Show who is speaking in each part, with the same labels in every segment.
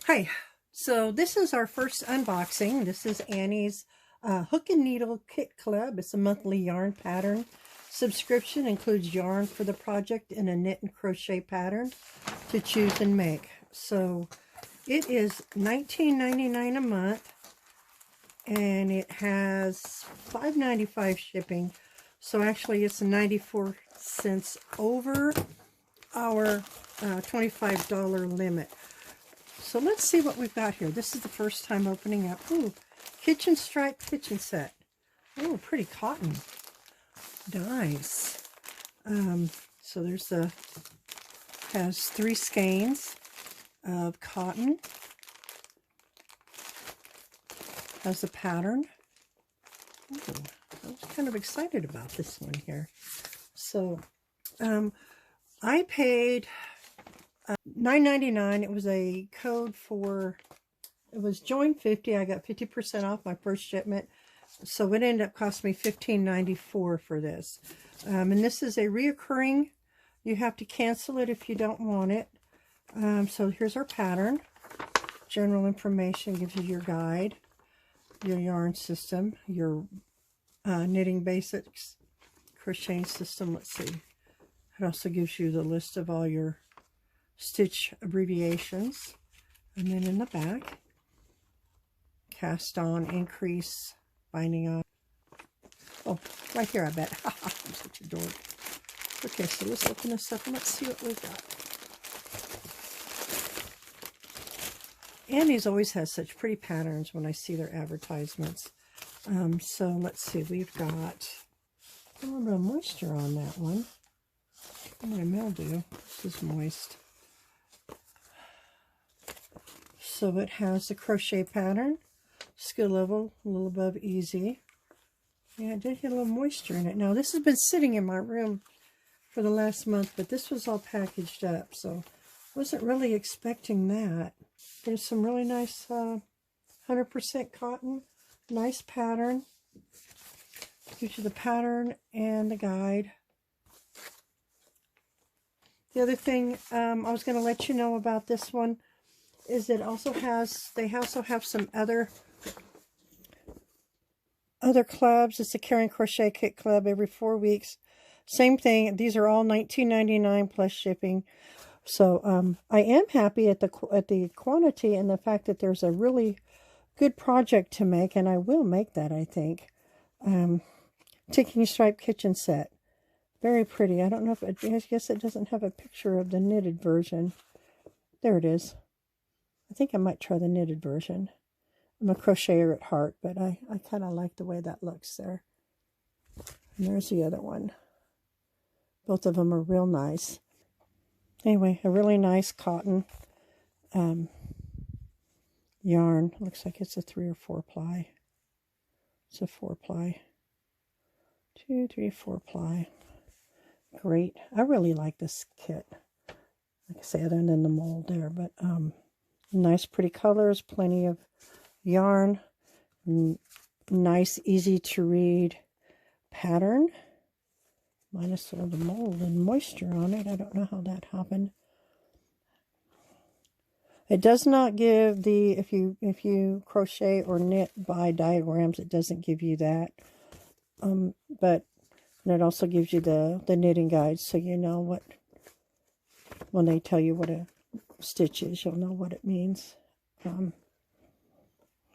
Speaker 1: Hi, so this is our first unboxing. This is Annie's Hook and Needle Kit Club. It's a monthly yarn pattern subscription. Includes yarn for the project and a knit and crochet pattern to choose and make. So it is $19.99 a month and it has $5.95 shipping. So actually it's 94 cents over our $25 limit. So let's see what we've got here. This is the first time opening up. Ooh, kitchen stripe kitchen set. Oh, pretty cotton. Nice. So there's has 3 skeins of cotton. Has the pattern. Ooh, I was kind of excited about this one here. So I paid $9.99. It was a code for, it was join 50. I got 50% off my first shipment. So it ended up costing me $15.94 for this. And this is a reoccurring. You have to cancel it if you don't want it. So here's our pattern. General information gives you your guide, your yarn system, your knitting basics, crocheting system. Let's see. It also gives you the list of all your stitch abbreviations, and then in the back, cast on, increase, binding on. Oh, right here, I bet. I'm such a dork. Okay, so let's open this up and let's see what we've got. Annie's always has such pretty patterns when I see their advertisements. So let's see, we've got a little bit of moisture on that one. My mildew. This is moist. So it has the crochet pattern, skill level a little above easy. Yeah, it did get a little moisture in it. Now this has been sitting in my room for the last month, but this was all packaged up, so wasn't really expecting that. There's some really nice 100% cotton, nice pattern. Gives you the pattern and the guide. The other thing I was going to let you know about this one is it also has, they also have some other clubs. It's a Caring Crochet Kit Club every 4 weeks. Same thing. These are all $19.99 plus shipping. So I am happy at the quantity and the fact that there's a really good project to make, and I will make that, I think. Ticking Stripe Kitchen Set. Very pretty. I don't know if it, I guess it doesn't have a picture of the knitted version. There it is. I think I might try the knitted version. I'm a crocheter at heart, but I kind of like the way that looks there. And there's the other one. Both of them are real nice. Anyway, a really nice cotton yarn. Looks like it's a 3 or 4 ply. It's a 4 ply. 2, 3, 4 ply. Great. I really like this kit. Like I say, other than the mold there, but nice pretty colors, plenty of yarn, nice easy to read pattern, minus all the mold and moisture on it. I don't know how that happened. It does not give the, if you crochet or knit by diagrams, it doesn't give you that. But it also gives you the knitting guide, so you know what, when they tell you what a stitch is, you'll know what it means.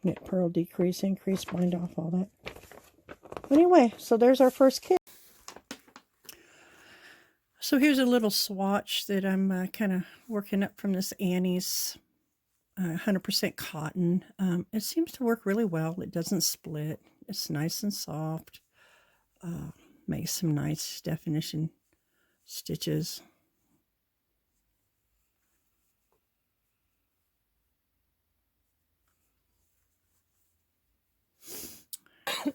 Speaker 1: Knit, purl, decrease, increase, bind off, all that. Anyway, so there's our first kit. So here's a little swatch that I'm kind of working up from this Annie's 100% cotton. It seems to work really well. It doesn't split. It's nice and soft. Makes some nice definition stitches.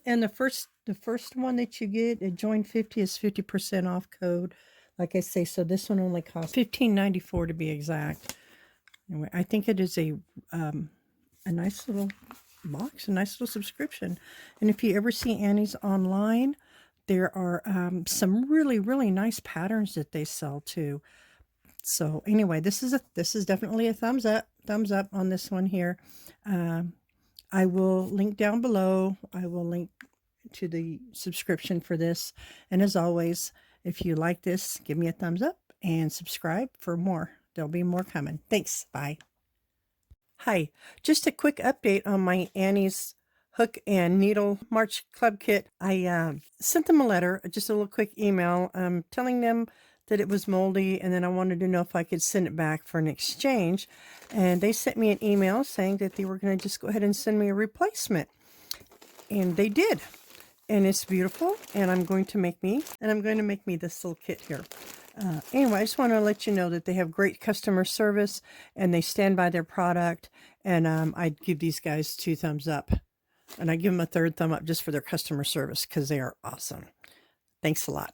Speaker 1: And the first one that you get at Join 50 is 50% off code. Like I say, so this one only costs $15.94 to be exact. Anyway, I think it is a nice little box, a nice little subscription. And if you ever see Annie's online, there are some really, really nice patterns that they sell too. So anyway, this is definitely a thumbs up on this one here. I will link down below. I will link to the subscription for this. And as always, if you like this, give me a thumbs up and subscribe for more. There'll be more coming. Thanks. Bye. Hi, just a quick update on my Annie's Hook and Needle March Club Kit. I sent them a letter, just a little quick email, telling them that it was moldy, and then I wanted to know if I could send it back for an exchange. And they sent me an email saying that they were going to just go ahead and send me a replacement. And they did. And it's beautiful, and I'm going to make me this little kit here. Anyway, I just want to let you know that they have great customer service, and they stand by their product, and I'd give these guys 2 thumbs up. And I give them a 3rd thumb up just for their customer service, because they are awesome. Thanks a lot.